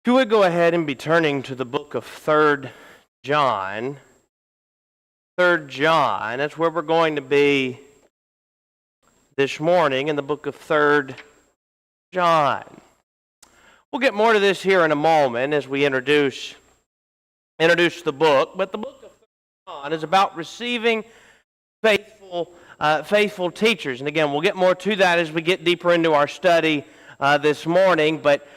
You would go ahead and be turning to the book of 3 John. 3 John, that's where we're going to be this morning, in the book of 3 John. We'll get more to this here in a moment as we introduce the book, but the book of 3 John is about receiving faithful teachers. And again, we'll get more to that as we get deeper into our study this morning, but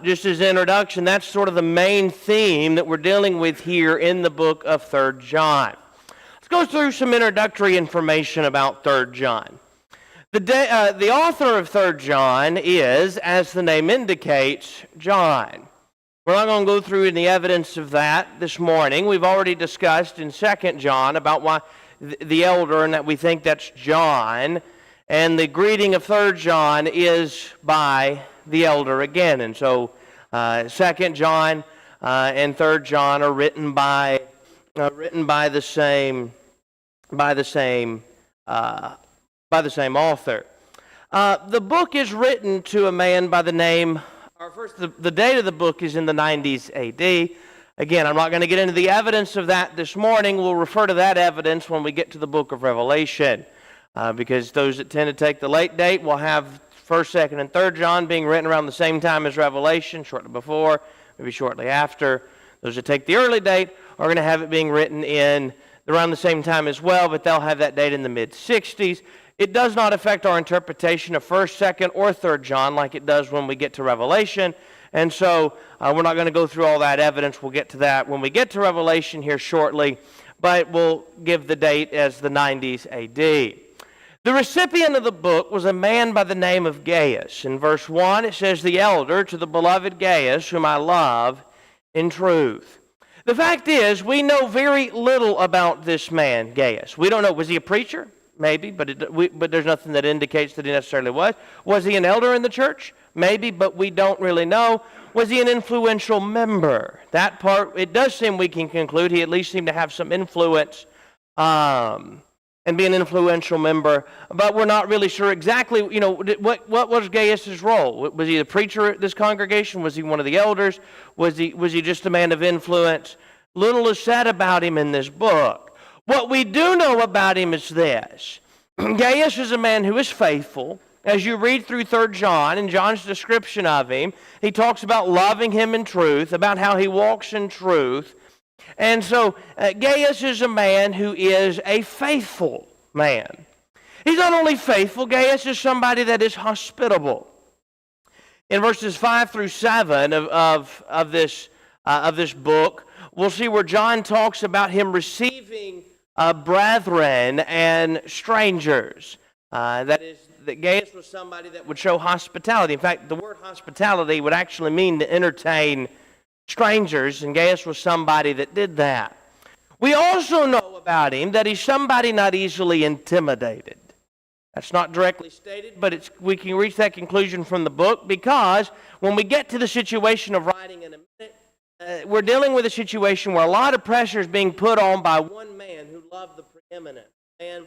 just as an introduction, that's sort of the main theme that we're dealing with here in the book of 3 John. Let's go through some introductory information about 3 John. The author of 3 John is, as the name indicates, John. We're not going to go through any evidence of that this morning. We've already discussed in 2 John about why the elder, and that we think that's John. And the greeting of 3 John is by the elder again. And so 2 John and 3 John are written by the same author. The book is written to a man by the name, or first, the date of the book is in the 90s A.D. Again, I'm not going to get into the evidence of that this morning. We'll refer to that evidence when we get to the book of Revelation. Because those that tend to take the late date will have 1st, 2nd, and 3 John being written around the same time as Revelation, shortly before, maybe shortly after. Those that take the early date are going to have it being written in around the same time as well, but they'll have that date in the mid-60s. It does not affect our interpretation of 1st, 2nd, or 3 John like it does when we get to Revelation. And so we're not going to go through all that evidence. We'll get to that when we get to Revelation here shortly, but we'll give the date as the 90s A.D. The recipient of the book was a man by the name of Gaius. In verse 1, it says, "The elder to the beloved Gaius, whom I love in truth." The fact is, we know very little about this man, Gaius. We don't know. Was he a preacher? Maybe, but there's nothing that indicates that he necessarily was. Was he an elder in the church? Maybe, but we don't really know. Was he an influential member? That part, it does seem we can conclude he at least seemed to have some influence and be an influential member, but we're not really sure exactly, what was Gaius' role? Was he the preacher at this congregation? Was he one of the elders? Was he just a man of influence? Little is said about him in this book. What we do know about him is this. Gaius is a man who is faithful. As you read through 3 John, and John's description of him, he talks about loving him in truth, about how he walks in truth. And so Gaius is a man who is a faithful man. He's not only faithful, Gaius is somebody that is hospitable. In verses 5 through 7 of this book, we'll see where John talks about him receiving brethren and strangers. That Gaius was somebody that would show hospitality. In fact, the word hospitality would actually mean to entertain strangers, and Gaius was somebody that did that. We also know about him that he's somebody not easily intimidated. That's not directly stated, but we can reach that conclusion from the book, because when we get to the situation of writing in a minute, we're dealing with a situation where a lot of pressure is being put on by one man who loved the preeminent, and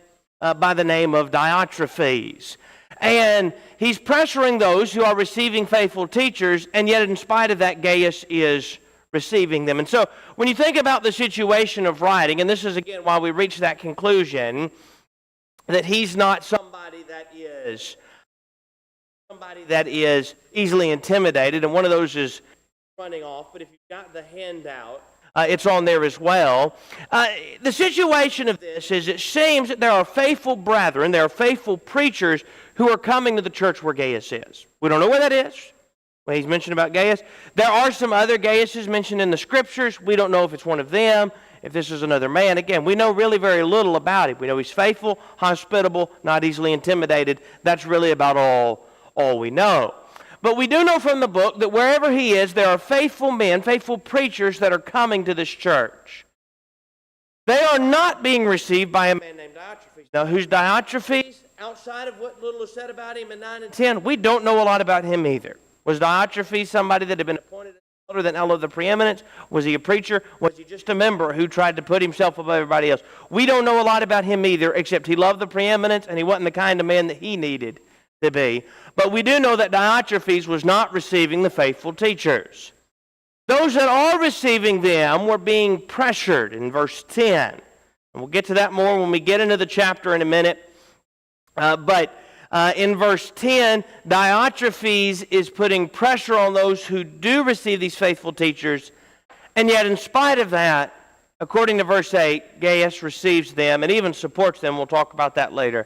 by the name of Diotrephes. And he's pressuring those who are receiving faithful teachers, and yet in spite of that, Gaius is receiving them. And so when you think about the situation of writing, and this is again why we reach that conclusion, that he's not somebody that is easily intimidated, and one of those is running off, but if you've got the handout, it's on there as well. The situation of this is, it seems that there are faithful brethren, there are faithful preachers who are coming to the church where Gaius is. We don't know where that is. Well, he's mentioned about Gaius. There are some other Gaiuses mentioned in the scriptures. We don't know if it's one of them, if this is another man. Again, we know really very little about him. We know he's faithful, hospitable, not easily intimidated. That's really about all we know. But we do know from the book that wherever he is, there are faithful men, faithful preachers that are coming to this church. They are not being received by a man named Diotrephes. Now, who's Diotrephes? Outside of what little is said about him in 9 and 10, we don't know a lot about him either. Was Diotrephes somebody that had been appointed as elder than elder of the preeminence? Was he a preacher? Was he just a member who tried to put himself above everybody else? We don't know a lot about him either, except he loved the preeminence and he wasn't the kind of man that he needed to be. But we do know that Diotrephes was not receiving the faithful teachers. Those that are receiving them were being pressured in verse 10. And we'll get to that more when we get into the chapter in a minute. But in verse 10, Diotrephes is putting pressure on those who do receive these faithful teachers. And yet, in spite of that, according to verse 8, Gaius receives them and even supports them. We'll talk about that later.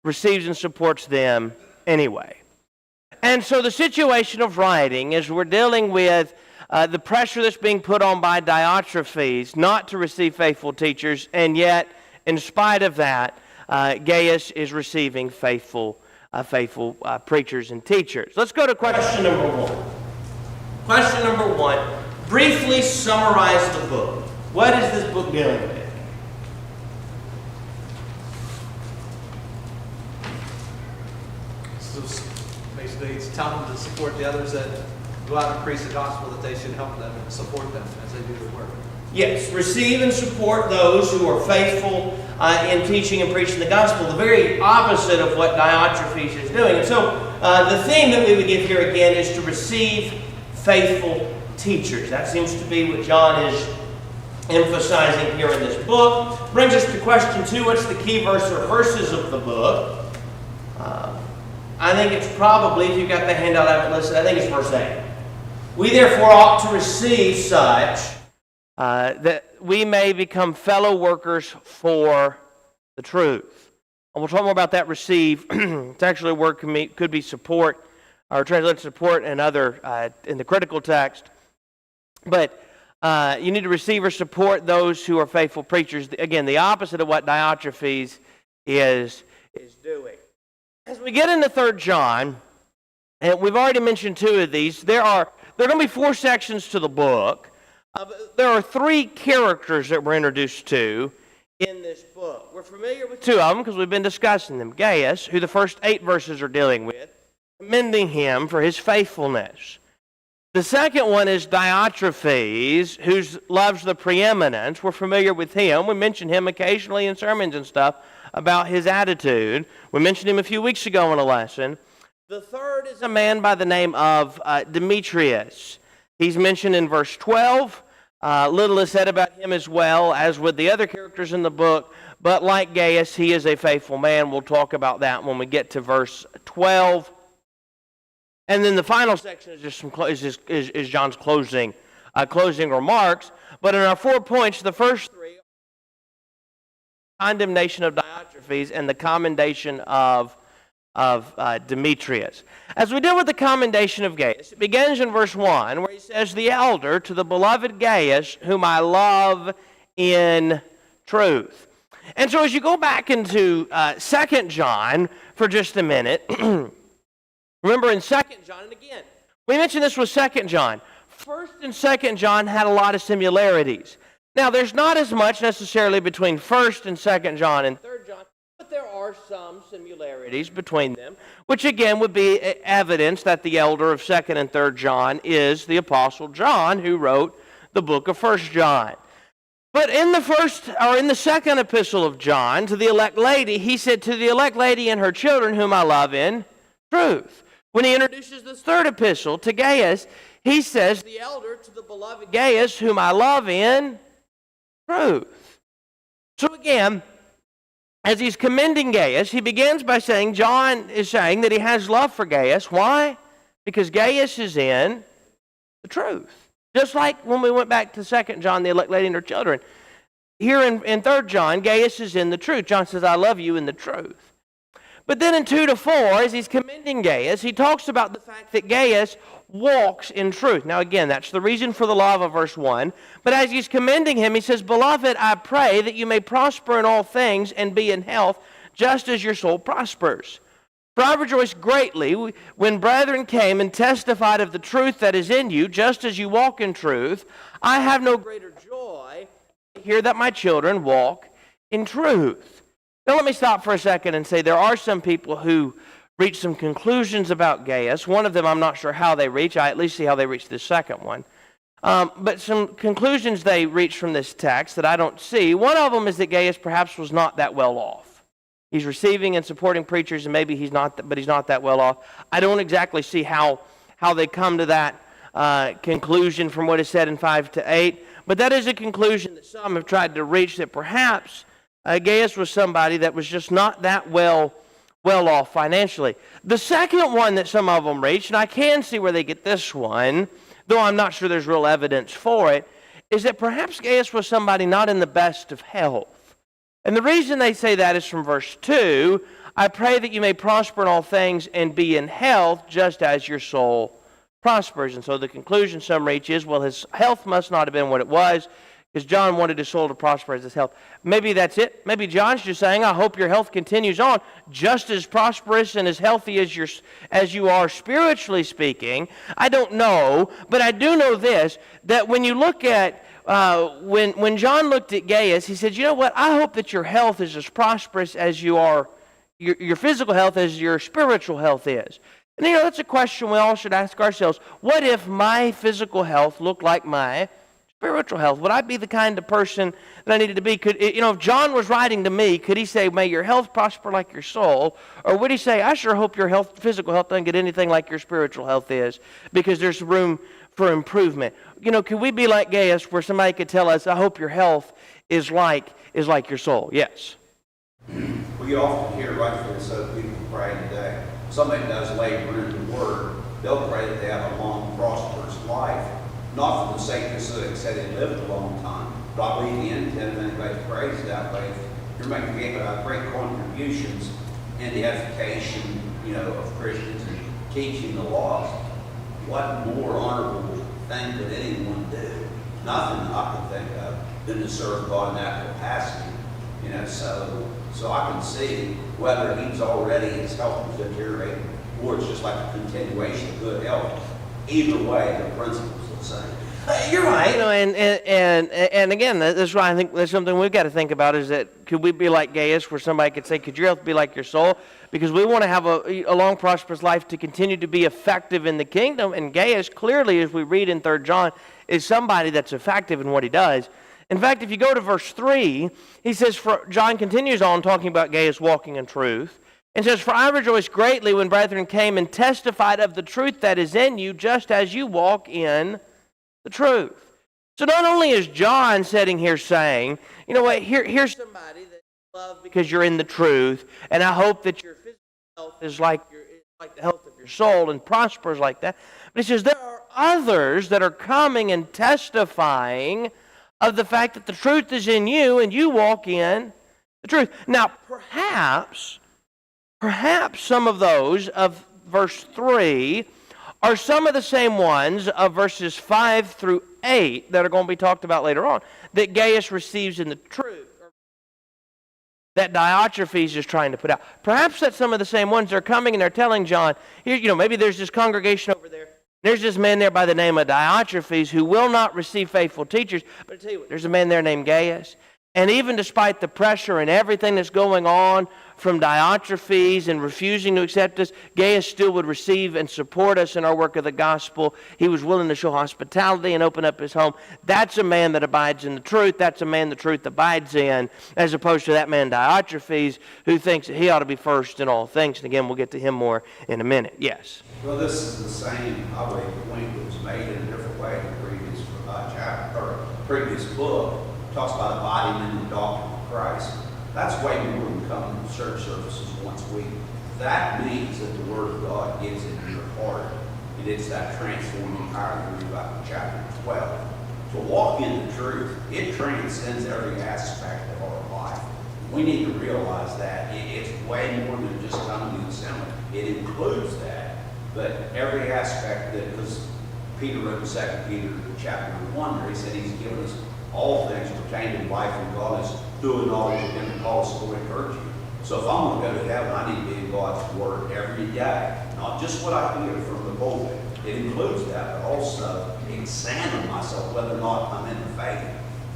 Receives and supports them anyway. And so the situation of writing is we're dealing with the pressure that's being put on by Diotrephes not to receive faithful teachers, and yet, in spite of that, Gaius is receiving faithful preachers and teachers. Let's go to question number 1. Question number 1, briefly summarize the book. What is this book dealing with? So basically, it's telling them to support the others that go out and preach the gospel, that they should help them and support them as they do their work. Yes, receive and support those who are faithful in teaching and preaching the gospel, the very opposite of what Diotrephes is doing. And so the theme that we would give here again is to receive faithful teachers. That seems to be what John is emphasizing here in this book. Brings us to question 2. What's the key verse or verses of the book? I think it's probably, if you've got the handout out listed, I think it's verse 8. We therefore ought to receive such that we may become fellow workers for the truth. And we'll talk more about that receive. It's actually a word could be support, or translated support and other in the critical text. But you need to receive or support those who are faithful preachers. Again, the opposite of what Diotrephes is doing. As we get into 3 John, and we've already mentioned 2 of these, there are going to be 4 sections to the book. There are 3 characters that we're introduced to in this book. We're familiar with 2 of them because we've been discussing them. Gaius, who the first 8 verses are dealing with, commending him for his faithfulness. The second one is Diotrephes, who loves the preeminence. We're familiar with him. We mention him occasionally in sermons and stuff about his attitude. We mentioned him a few weeks ago in a lesson. The third is a man by the name of Demetrius. He's mentioned in verse 12. Little is said about him as well as with the other characters in the book, but like Gaius, he is a faithful man. We'll talk about that when we get to verse 12. And then the final section is John's closing remarks. But in our 4 points, the first 3 are condemnation of Diotrephes and the commendation of Demetrius. As we deal with the commendation of Gaius, it begins in verse 1 where he says, the elder to the beloved Gaius, whom I love in truth. And so as you go back into 2 John for just a minute, remember in 2 John, and again, we mentioned this with 2 John. 1st and 2 John had a lot of similarities. Now, there's not as much necessarily between 1st and 2 John and 3 John, but there are some similarities between them, which again would be evidence that the elder of 2nd and 3rd John is the Apostle John, who wrote the book of 1 John. But in the second epistle of John to the elect lady, he said, to the elect lady and her children, whom I love in truth. When he introduces the 3rd epistle to Gaius, he says, the elder to the beloved Gaius, whom I love in truth. So again, as he's commending Gaius, he begins by saying, John is saying that he has love for Gaius. Why? Because Gaius is in the truth. Just like when we went back to 2 John, the elect lady and her children. Here in 3 John, Gaius is in the truth. John says, I love you in the truth. But then in 2 to 4, as he's commending Gaius, he talks about the fact that Gaius walks in truth. Now again, that's the reason for the love of verse 1. But as he's commending him, he says, Beloved, I pray that you may prosper in all things and be in health, just as your soul prospers. For I rejoiced greatly when brethren came and testified of the truth that is in you, just as you walk in truth. I have no greater joy to hear that my children walk in truth. Now let me stop for a second and say there are some people who reach some conclusions about Gaius. One of them I'm not sure how they reach. I at least see how they reach the second one. But some conclusions they reach from this text that I don't see. One of them is that Gaius perhaps was not that well off. He's receiving and supporting preachers, and maybe he's not that well off. I don't exactly see how they come to that conclusion from what is said in 5 to 8, but that is a conclusion that some have tried to reach, that perhaps Gaius was somebody that was just not that well off financially. The second one that some of them reach, and I can see where they get this one, though I'm not sure there's real evidence for it, is that perhaps Gaius was somebody not in the best of health. And the reason they say that is from verse 2, I pray that you may prosper in all things and be in health just as your soul prospers. And so the conclusion some reach is, well, his health must not have been what it was, because John wanted his soul to prosper as his health. Maybe that's it. Maybe John's just saying, I hope your health continues on just as prosperous and as healthy as you are spiritually speaking. I don't know, but I do know this, that when you look at, when John looked at Gaius, he said, you know what, I hope that your health is as prosperous as you are, your physical health as your spiritual health is. And that's a question we all should ask ourselves. What if my physical health looked like my spiritual health? Would I be the kind of person that I needed to be? If John was writing to me, could he say, may your health prosper like your soul? Or would he say, I sure hope your physical health doesn't get anything like your spiritual health is, because there's room for improvement? Could we be like Gaius, where somebody could tell us, I hope your health is like your soul? Yes. We often hear, rightfully so, people pray today. Somebody does labor in the Word, they'll pray that they have a long, prosperous life. Not for the sake of so they say they lived a long time, but I believe the intent of anybody that prays that way, you're making great contributions in the edification, of Christians and teaching the lost. What more honorable thing could anyone do? Nothing that I can think of than to serve God in that capacity. So I can see whether he's already, his health was deteriorating, or it's just like a continuation of good health. Either way, the principle's the same. You're right. And again, that's why I think that's something we've got to think about, is that could we be like Gaius, where somebody could say, could your health be like your soul? Because we want to have a long, prosperous life to continue to be effective in the kingdom. And Gaius, clearly, as we read in 3 John, is somebody that's effective in what he does. In fact, if you go to verse 3, he says, John continues on talking about Gaius walking in truth, and says, for I rejoiced greatly when brethren came and testified of the truth that is in you, just as you walk in the truth. So not only is John sitting here saying, you know what, here's somebody that you love because you're in the truth, and I hope that your physical health is like the health of your soul and prospers like that. But he says there are others that are coming and testifying of the fact that the truth is in you and you walk in the truth. Now, perhaps some of those of verse 3 are some of the same ones of verses 5 through 8 that are going to be talked about later on, that Gaius receives in the truth, that Diotrephes is trying to put out. Perhaps that's some of the same ones. They're coming and they're telling John, here, maybe there's this congregation over there. There's this man there by the name of Diotrephes who will not receive faithful teachers. But I tell you what, there's a man there named Gaius. And even despite the pressure and everything that's going on from Diotrephes and refusing to accept us, Gaius still would receive and support us in our work of the gospel. He was willing to show hospitality and open up his home. That's a man that abides in the truth. That's a man the truth abides in, as opposed to that man Diotrephes who thinks that he ought to be first in all things. And again, we'll get to him more in a minute. Yes? Well, this is the same, I believe, point that was made in a different way in the previous chapter, or previous book. Talks about abiding in the doctrine of Christ. That's way more than coming to church services once a week. That means that the Word of God gets into your heart, and it's that transforming power that we read about in chapter 12. To walk in the truth, it transcends every aspect of our life. We need to realize that. It's way more than just coming to the assembly. It includes that, but every aspect that, because Peter wrote in 2 Peter chapter 1, where he said he's given us all things pertaining to life and godliness, through knowledge of him and call us glory and virtue. So if I'm going to go to heaven, I need to be in God's Word every day. Not just what I hear from the pulpit. It includes that, but also examine myself whether or not I'm in the faith.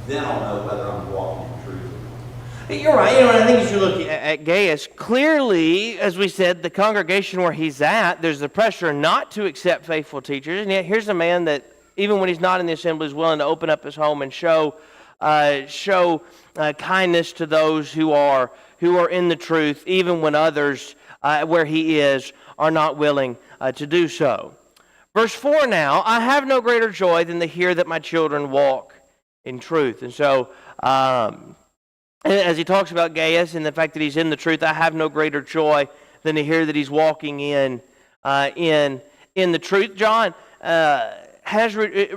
Then I'll know whether I'm walking in truth or not. You're right. And I think as you look at Gaius, clearly, as we said, the congregation where he's at, there's the pressure not to accept faithful teachers. And yet here's a man that, even when he's not in the assembly, is willing to open up his home and show kindness to those who are in the truth, even when others, where he is, are not willing to do so. Verse 4 now, I have no greater joy than to hear that my children walk in truth. And so, as he talks about Gaius and the fact that he's in the truth, I have no greater joy than to hear that he's walking in the truth. John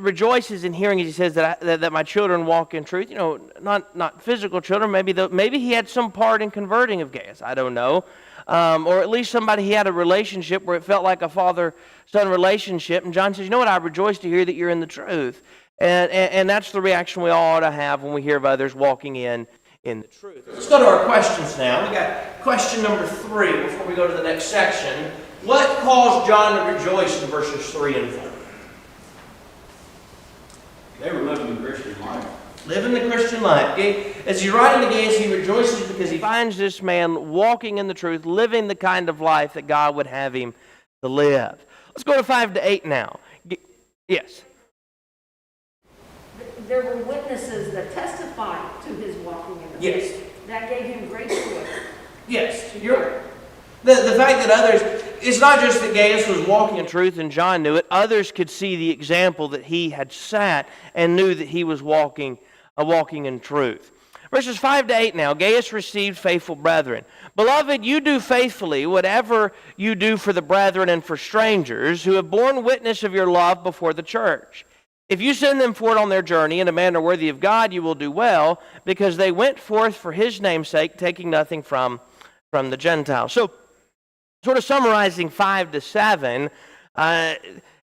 rejoices in hearing, as he says, that my children walk in truth. You know, not physical children. Maybe he had some part in converting of Gaius. I don't know. Or at least somebody he had a relationship where it felt like a father-son relationship. And John says, you know what, I rejoice to hear that you're in the truth. And that's the reaction we all ought to have when we hear of others walking in the truth. Let's go to our questions now. We got question number 3 before we go to the next section. What caused John to rejoice in verses 3 and 4? They were living the Christian life. Living the Christian life. Okay? As he's writing to Gaius, he rejoices because he finds this man walking in the truth, living the kind of life that God would have him to live. Let's go to 5 to 8 now. Yes. There were witnesses that testified to his walking in the Yes. faith. That gave him great joy. Yes, you're right. The fact that others, it's not just that Gaius was walking in truth and John knew it, others could see the example that he had set and knew that he was walking in truth. Verses 5 to 8 now, Gaius received faithful brethren. Beloved, you do faithfully whatever you do for the brethren and for strangers who have borne witness of your love before the church. If you send them forth on their journey in a manner worthy of God, you will do well, because they went forth for his name's sake, taking nothing from the Gentiles. So, sort of summarizing 5 to 7, and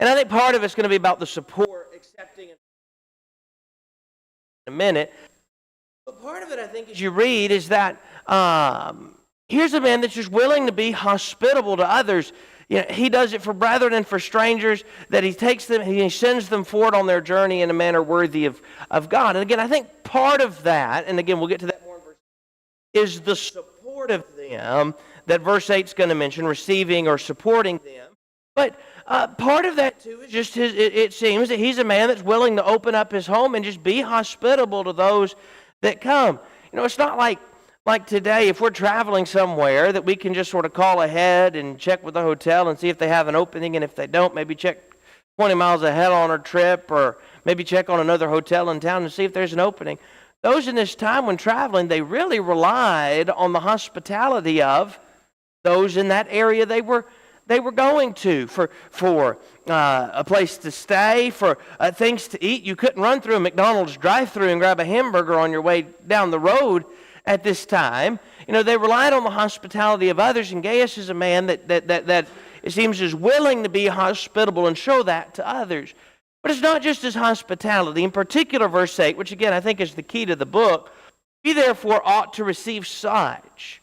I think part of it's going to be about the support, accepting in a minute. But part of it, I think, as you read, is that here's a man that's just willing to be hospitable to others. You know, he does it for brethren and for strangers, that he takes them, he sends them forward on their journey in a manner worthy of God. And again, I think part of that, and again, we'll get to that more in verse 8, is the support of them that verse 8 is going to mention, receiving or supporting them. But part of that, too, is just it seems that he's a man that's willing to open up his home and just be hospitable to those that come. You know, it's not like today, if we're traveling somewhere, that we can just sort of call ahead and check with the hotel and see if they have an opening, and if they don't, maybe check 20 miles ahead on our trip, or maybe check on another hotel in town and see if there's an opening. Those in this time when traveling, they really relied on the hospitality of those in that area they were going to for a place to stay, for things to eat. You couldn't run through a McDonald's drive-thru and grab a hamburger on your way down the road at this time. You know, they relied on the hospitality of others, and Gaius is a man that it seems is willing to be hospitable and show that to others. But it's not just his hospitality. In particular, verse 8, which again I think is the key to the book, we therefore ought to receive such,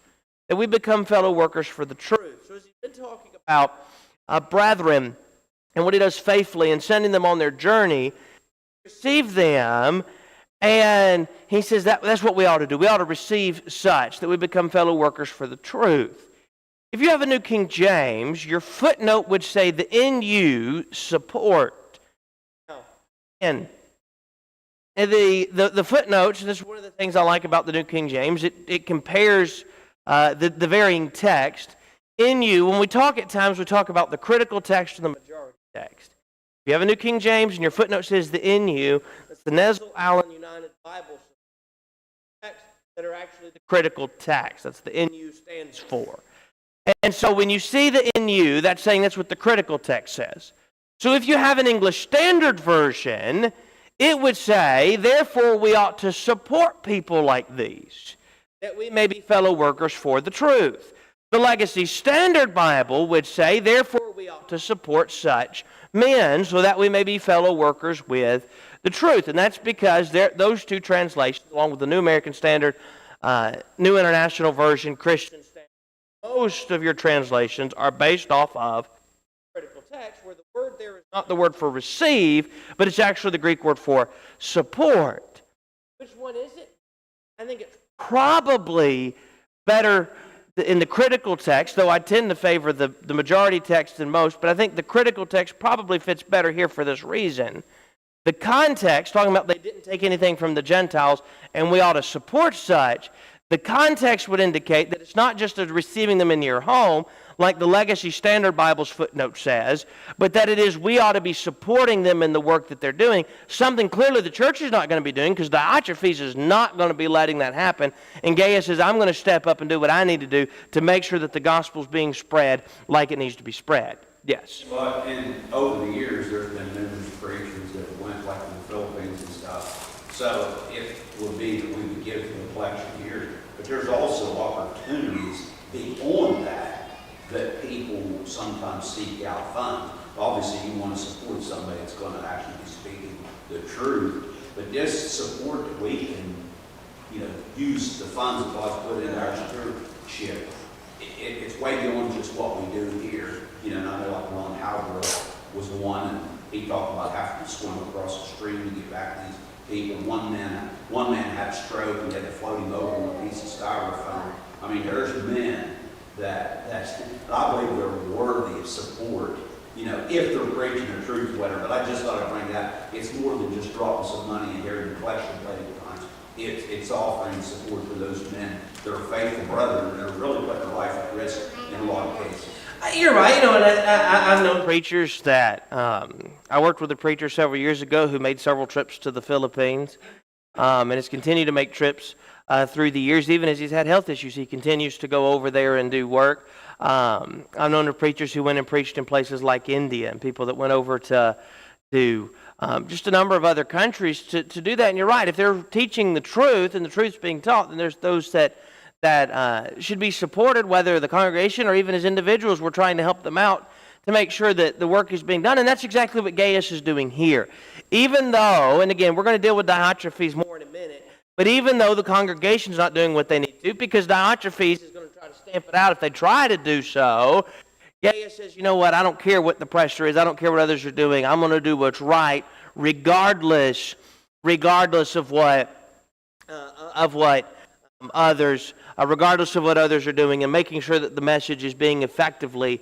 that we become fellow workers for the truth. So as he's been talking about brethren and what he does faithfully and sending them on their journey, receive them. And he says that's what we ought to do. We ought to receive such, that we become fellow workers for the truth. If you have a New King James, your footnote would say the in you support. And the footnotes, and this is one of the things I like about the New King James, it compares the varying text. In you, when we talk at times, we talk about the critical text and the majority text. If you have a New King James and your footnote says the in you, that's the Nestle Allen United Bible text that are actually the critical text. That's the in you stands for. And so when you see the in you, that's saying that's what the critical text says. So if you have an English Standard Version, it would say, therefore we ought to support people like these, that we may be fellow workers for the truth. The Legacy Standard Bible would say, therefore we ought to support such men, so that we may be fellow workers with the truth. And that's because those two translations, along with the New American Standard, New International Version, Christian Standard, most of your translations are based off of critical text, where the word there is not the word for receive, but it's actually the Greek word for support. Which one is it? I think it's probably better in the critical text, though I tend to favor the majority text than most, but I think the critical text probably fits better here for this reason. The context, talking about they didn't take anything from the Gentiles and we ought to support such, the context would indicate that it's not just as receiving them in your home, like the Legacy Standard Bible's footnote says, but that it is we ought to be supporting them in the work that they're doing, something clearly the church is not going to be doing, because Diotrephes is not going to be letting that happen. And Gaius says, I'm going to step up and do what I need to do to make sure that the gospel's being spread like it needs to be spread. Yes? But over the years, there's been numerous preachers that went like in the Philippines and stuff. So it would be that we would give to the collection here. But there's also opportunities beyond that people sometimes seek out funds. Obviously, you want to support somebody that's going to actually be speaking the truth. But this support that we can, use the funds that God's put in our stewardship, it's way beyond just what we do here. And I know like Ron Howard was one, and he talked about having to swim across the stream to get back to these people. One man had a stroke and they had to float him over with a piece of styrofoam. I mean, there's men that I believe they're worthy of support, if they're preaching the truth or whatever. But I just thought I'd bring that. It's more than just dropping some money in here in the collection plate at times. It's offering support for those men that are faithful brethren and are really putting their life at risk in a lot of cases. You're right. And I've known preachers that, I worked with a preacher several years ago who made several trips to the Philippines, and has continued to make trips through the years. Even as he's had health issues, he continues to go over there and do work. I've known of preachers who went and preached in places like India, and people that went over to just a number of other countries to do that. And you're right. If they're teaching the truth and the truth's being taught, then there's those that should be supported, whether the congregation or even as individuals. We're trying to help them out to make sure that the work is being done. And that's exactly what Gaius is doing here. Even though, and again, we're going to deal with Diotrephes more in a minute, but even though the congregation's not doing what they need to, because Diotrephes is going to try to stamp it out if they try to do so, Gaius says, you know what, I don't care what the pressure is, I don't care what others are doing, I'm going to do what's right, regardless of what others are doing, and making sure that the message is being effectively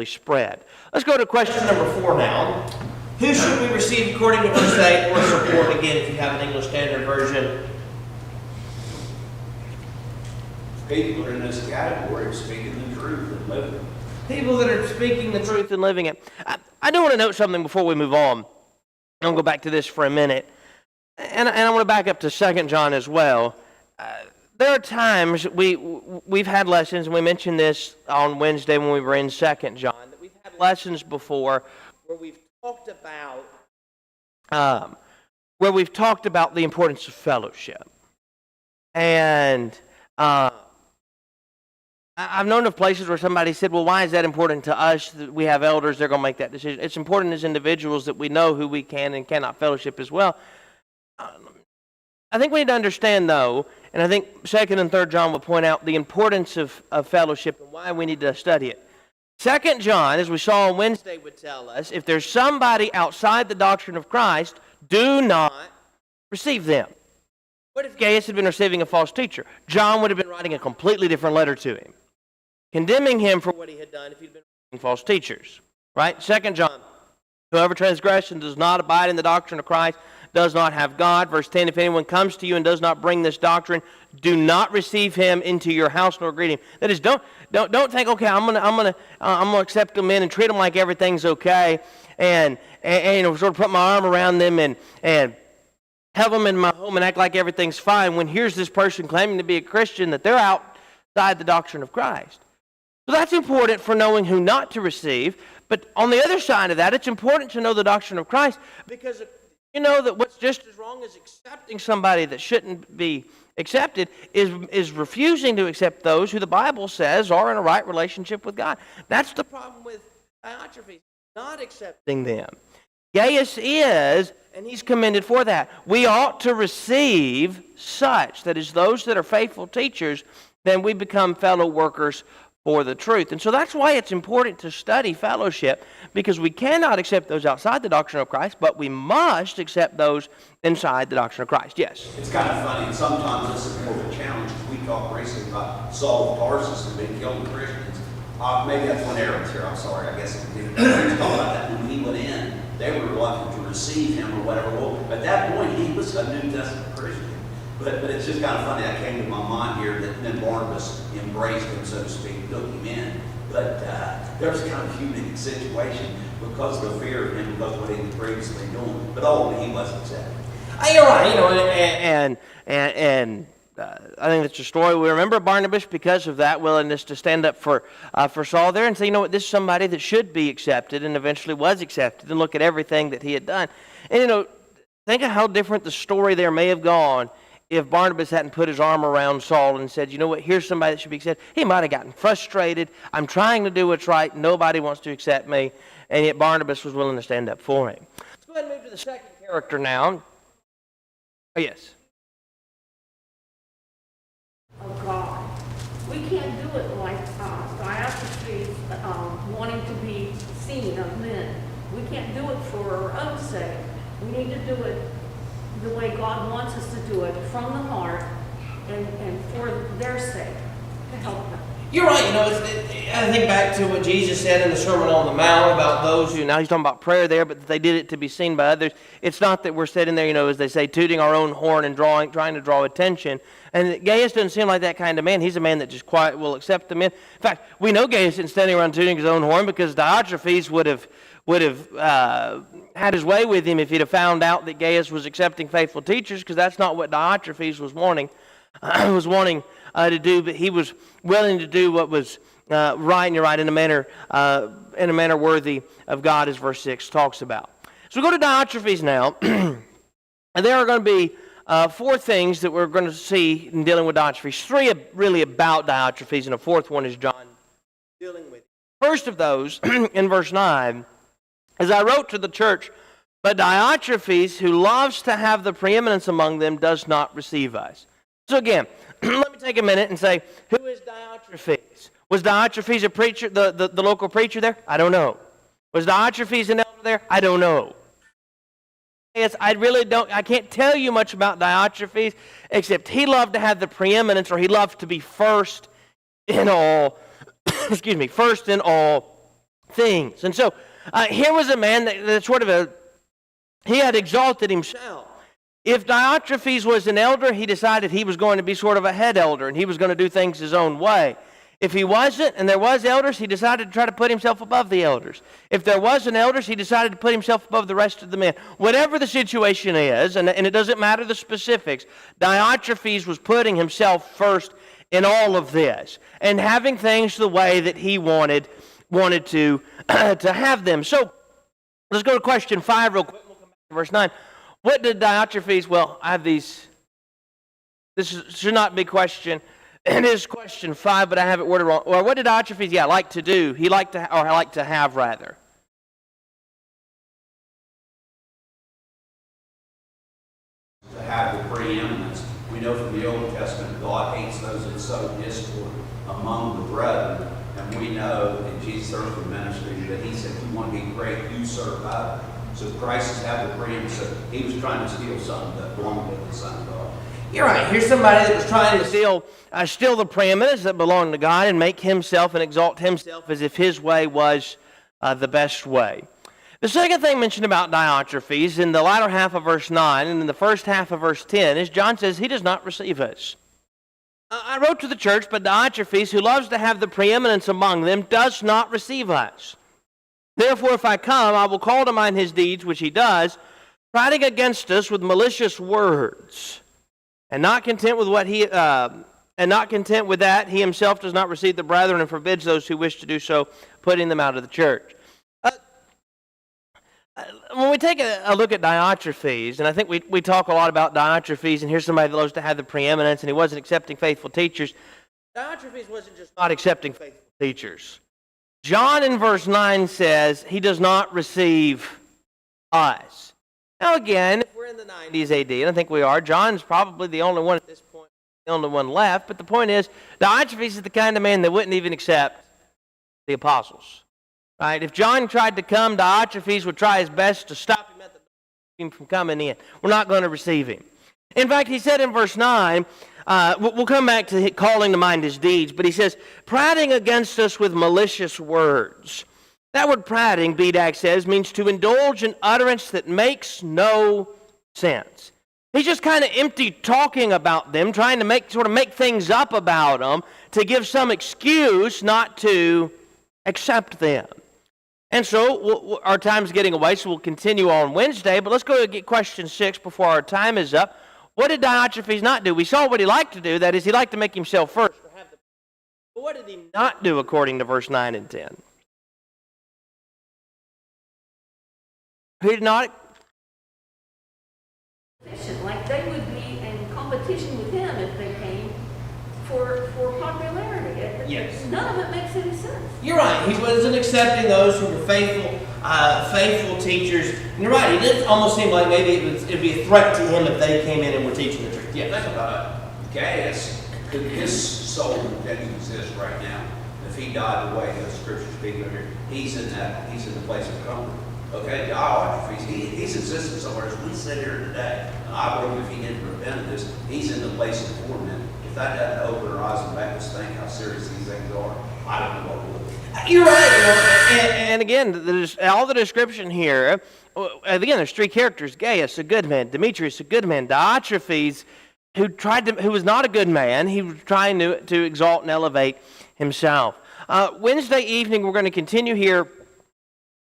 spread. Let's go to question number 4 now. Who should we receive according to verse 8 or support? Again, if you have an English Standard Version. People are in this category of speaking the truth and living it. People that are speaking the truth and living it. I do want to note something before we move on. I'll go back to this for a minute. And I want to back up to 2 John as well. There are times we've had lessons, and we mentioned this on Wednesday when we were in 2 John, that we've had lessons before where we've talked about the importance of fellowship. And I've known of places where somebody said, well, why is that important to us? That we have elders, they're going to make that decision. It's important as individuals that we know who we can and cannot fellowship as well. I think we need to understand, though, and I think 2 and 3 John will point out the importance of fellowship and why we need to study it. 2 John, as we saw on Wednesday, would tell us, if there's somebody outside the doctrine of Christ, do not receive them. What if Gaius had been receiving a false teacher? John would have been writing a completely different letter to him, condemning him for what he had done if he'd been receiving false teachers. Right? 2 John, whoever transgression does not abide in the doctrine of Christ does not have God. Verse 10, if anyone comes to you and does not bring this doctrine, do not receive him into your house nor greet him. That is, don't think, okay, I'm gonna accept them in and treat them like everything's okay, and sort of put my arm around them and have them in my home and act like everything's fine, when here's this person claiming to be a Christian that they're outside the doctrine of Christ. So that's important for knowing who not to receive. But on the other side of that, it's important to know the doctrine of Christ, because you know that what's just as wrong as accepting somebody that shouldn't be accepted is refusing to accept those who the Bible says are in a right relationship with God. That's the problem with Diotrephes, not accepting them. Gaius is, and he's commended for that. We ought to receive such, that is, those that are faithful teachers, then we become fellow workers for the truth. And so that's why it's important to study fellowship, because we cannot accept those outside the doctrine of Christ, but we must accept those inside the doctrine of Christ. Yes? It's kind of funny, and sometimes this is more of a challenge. We talked recently about Saul of Tarsus and being killing Christians. Maybe that's when Aaron's here, I'm sorry, I guess it didn't. We talked about that when he went in. They were reluctant to receive him or whatever. Well, at that point, he was a New Testament Christian. But it's just kind of funny, that came to my mind here, that then Barnabas embraced him, so to speak, took him in. But there was kind of a unique situation because of the fear of him, because of what he was previously doing. But ultimately, he was accepted. You're right, and I think that's a story. We remember Barnabas because of that willingness to stand up for Saul there and say, you know what, this is somebody that should be accepted and eventually was accepted, and look at everything that he had done. And, think of how different the story there may have gone if Barnabas hadn't put his arm around Saul and said, you know what, here's somebody that should be accepted. He might have gotten frustrated. I'm trying to do what's right. Nobody wants to accept me. And yet Barnabas was willing to stand up for him. Let's go ahead and move to the second character now. Oh, yes. Of God. We can't do it like Diotrephes wanting to be seen of men. We can't do it for our own sake. We need to do it the way God wants us to do it, from the heart, and for their sake, to help them. You're right. I think back to what Jesus said in the Sermon on the Mount about those who, now he's talking about prayer there, but they did it to be seen by others. It's not that we're sitting there, as they say, tooting our own horn and trying to draw attention. And Gaius doesn't seem like that kind of man. He's a man that just quiet will accept the men. In fact, we know Gaius isn't standing around tooting his own horn because Diotrephes would have had his way with him if he'd have found out that Gaius was accepting faithful teachers, because that's not what Diotrephes was wanting to do. But he was willing to do what was right, and you're right, in a manner worthy of God, as verse 6 talks about. So we go to Diotrephes now, and there are going to be 4 things that we're going to see in dealing with Diotrephes. 3 are really about Diotrephes, and the 4th one is John dealing with. First of those, in verse 9, as I wrote to the church, but Diotrephes, who loves to have the preeminence among them, does not receive us. So again, let me take a minute and say, who is Diotrephes? Was Diotrephes a preacher, the local preacher there? I don't know. Was Diotrephes an elder there? I don't know. Yes, I can't tell you much about Diotrephes, except he loved to have the preeminence, or he loved to be first in all, first in all things. And so, here was a man that he had exalted himself. If Diotrephes was an elder, he decided he was going to be sort of a head elder, and he was going to do things his own way. If he wasn't, and there was elders, he decided to try to put himself above the elders. If there wasn't elders, he decided to put himself above the rest of the men. Whatever the situation is, and it doesn't matter the specifics, Diotrephes was putting himself first in all of this, and having things the way that he wanted to have them. So, let's go to question 5 real quick. We'll come back to verse 9. What did Diotrephes, I have these, should not be question, it is question 5, but I have it worded wrong. Well, what did Diotrephes, like to do? He liked to, or like to have, rather. To have the preeminence. We know from the Old Testament, God hates those that sow discord among the brethren. And we know in Jesus' earthly ministry that he said, if you want to be great, you serve others. So Christ has had the preeminence. So he was trying to steal something that belonged to the Son of God. You're right. Here's somebody that was trying to steal the preeminence that belonged to God and make himself and exalt himself as if his way was the best way. The second thing mentioned about Diotrephes in the latter half of verse 9 and in the first half of verse 10 is John says he does not receive us. I wrote to the church, but Diotrephes, who loves to have the preeminence among them, does not receive us. Therefore, if I come, I will call to mind his deeds, which he does, prating against us with malicious words. And not content with that, he himself does not receive the brethren and forbids those who wish to do so, putting them out of the church. When we take a look at Diotrephes, and I think we talk a lot about Diotrephes, and here's somebody that loves to have the preeminence, and he wasn't accepting faithful teachers. Diotrephes wasn't just not accepting faithful teachers. John in verse 9 says he does not receive us. Now again, if we're in the 90s AD, and I think we are, John's probably the only one at this point, the only one left, but the point is, Diotrephes is the kind of man that wouldn't even accept the apostles. Right? If John tried to come, Diotrephes would try his best to stop him at the door from coming in. We're not going to receive him. In fact, he said in verse 9, we'll come back to calling to mind his deeds, but he says, prating against us with malicious words. That word prating, Bedak says, means to indulge in utterance that makes no sense. He's just kind of empty talking about them, trying to make things up about them to give some excuse not to Accept them. And so our time's getting away, so we'll continue on Wednesday. But let's go and get question 6 before our time is up. What did Diotrephes not do? We saw what he liked to do. That is, he liked to make himself first. But what did he not do according to verse 9 and 10? He did not. Like they would be in competition with him if they came for popularity. Yes. None of it makes any sense. You're right. He wasn't accepting those who were faithful teachers. And you're right. It did almost seem like maybe it'd be a threat to him if they came in and were teaching the truth. Yeah. Think about it. Gaius, could his soul that exist right now, if he died the way the scriptures speak of here, he's in the place of comfort. Okay, Diotrephes, he's existing somewhere as we sit here today. And I believe if he didn't repent of this, he's in the place of torment. If that doesn't open our eyes and make us think how serious these things are, I don't know what will. You're right. And again, all the description here, again, there's 3 characters: Gaius, a good man; Demetrius, a good man; Diotrephes, who was not a good man. He was trying to exalt and elevate himself. Wednesday evening, we're going to continue here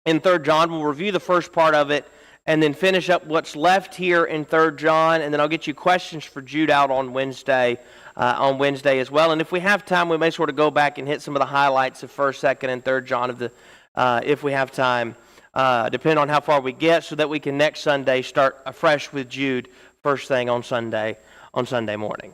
in 3 John. We'll review the first part of it and then finish up what's left here in 3 John, and then I'll get you questions for Jude out on Wednesday as well. And if we have time, we may sort of go back and hit some of the highlights of 1st, 2nd, and 3rd John if we have time, depending on how far we get, so that we can next Sunday start afresh with Jude first thing on Sunday morning.